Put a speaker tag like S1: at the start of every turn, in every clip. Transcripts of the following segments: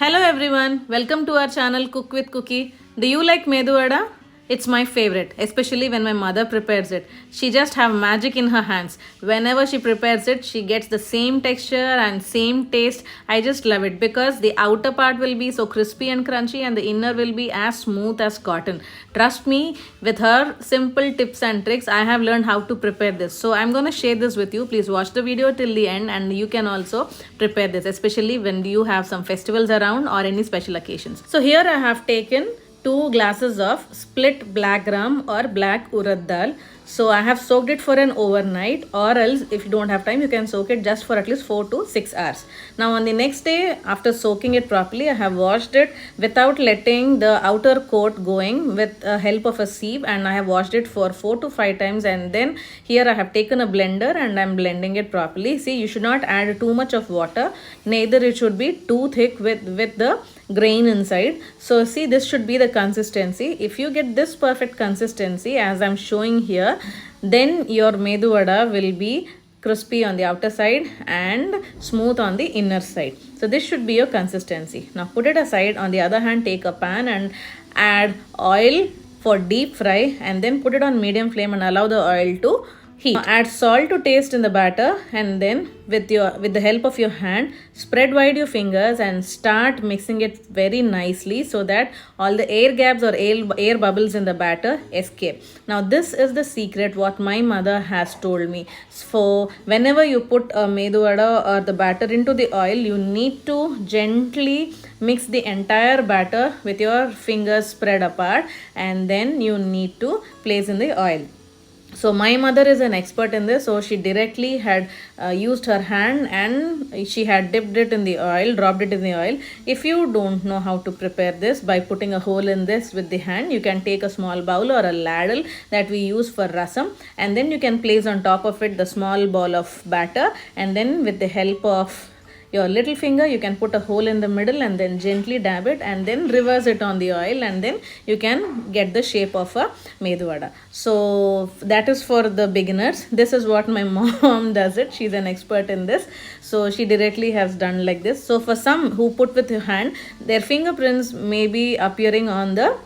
S1: Hello everyone, welcome to our channel Cook with Cookie. Do you like medu vada? It's my favorite, especially when my mother prepares it. She just have magic in her hands. Whenever she prepares it, she gets the same texture and same taste. I just love it because the outer part will be so crispy and crunchy and the inner will be as smooth as cotton. Trust me, with her simple tips and tricks, I have learned how to prepare this. So I'm going to share this with you. Please watch the video till the end and you can also prepare this, especially when you have some festivals around or any special occasions. So here I have taken 2 glasses of split black gram or black urad dal. So I have soaked it for an overnight, or else if you don't have time you can soak it just for at least 4 to 6 hours. Now on the next day after soaking it properly, I have washed it without letting the outer coat going with help of a sieve, and I have washed it for 4 to 5 times, and then here I have taken a blender and I am blending it properly. See, you should not add too much of water, neither it should be too thick with the grain inside. So see, this should be the consistency. If you get this perfect consistency as I'm showing here, then your medu vada will be crispy on the outer side and smooth on the inner side. So this should be your consistency. Now put it aside. On the other hand, take a pan and add oil for deep fry, and then put it on medium flame and allow the oil to heat. Now add salt to taste in the batter, and then with the help of your hand, spread wide your fingers and start mixing it very nicely so that all the air gaps or air bubbles in the batter escape. Now this is the secret what my mother has told me. So whenever you put a medu vada or the batter into the oil, you need to gently mix the entire batter with your fingers spread apart, and then you need to place in the oil. So my mother is an expert in this, so she directly had used her hand and she had dipped it in the oil, dropped it in the oil. If you don't know how to prepare this by putting a hole in this with the hand, you can take a small bowl or a ladle that we use for rasam, and then you can place on top of it the small ball of batter, and then with the help of your little finger you can put a hole in the middle and then gently dab it and then reverse it on the oil, and then you can get the shape of a medu vada. So that is for the beginners. This is what my mom does it. She's an expert in this, so she directly has done like this. So for some who put with your hand, their fingerprints may be appearing on the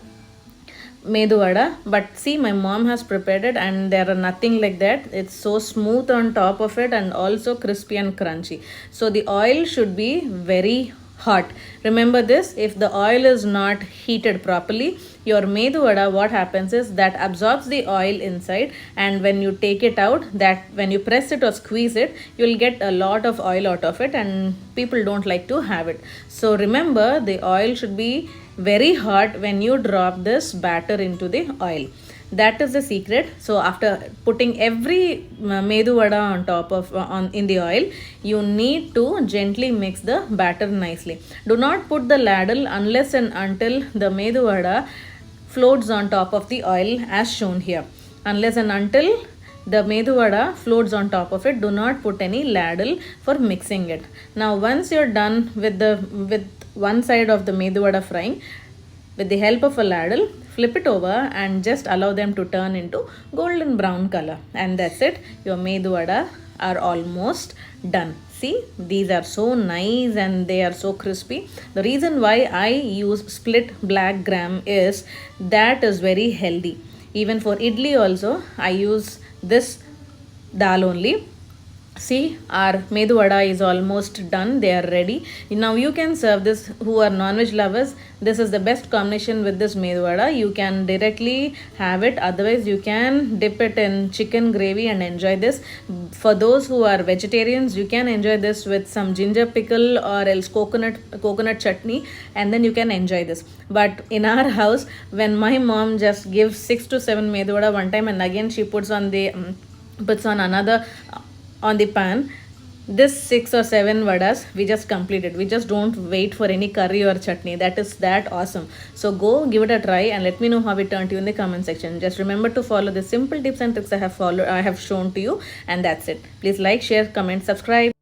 S1: medu vada, but see, my mom has prepared it and there are nothing like that. It's so smooth on top of it and also crispy and crunchy. So the oil should be very hot. Remember this, if the oil is not heated properly, your medu vada, what happens is that absorbs the oil inside, and when you take it out, that when you press it or squeeze it, you'll get a lot of oil out of it, and people don't like to have it. So remember, the oil should be very hot when you drop this batter into the oil. That is the secret. So after putting every medu vada on top of in the oil, you need to gently mix the batter nicely. Do not put the ladle unless and until the medu vada floats on top of the oil as shown here. Unless and until the medu vada floats on top of it, do not put any ladle for mixing it. Now once you're done with one side of the medu vada frying, with the help of a ladle, flip it over and just allow them to turn into golden brown color, and that's it. Your medu vada are almost done. See, these are so nice and they are so crispy. The reason why I use split black gram is that is very healthy. Even for idli also I use this dal only. See, our medu vada is almost done. They are ready. Now you can serve this. Who are non-veg lovers, this is the best combination with this medu vada. You can directly have it. Otherwise, you can dip it in chicken gravy and enjoy this. For those who are vegetarians, you can enjoy this with some ginger pickle or else coconut chutney, and then you can enjoy this. But in our house, when my mom just gives 6 to 7 medu vada one time, and again she puts on another on the pan, this 6 or 7 vadas we just completed. We just don't wait for any curry or chutney. That is that awesome. So go give it a try and let me know how it turned to you in the comment section. Just remember to follow the simple tips and tricks I have shown to you, and that's it. Please like, share, comment, subscribe.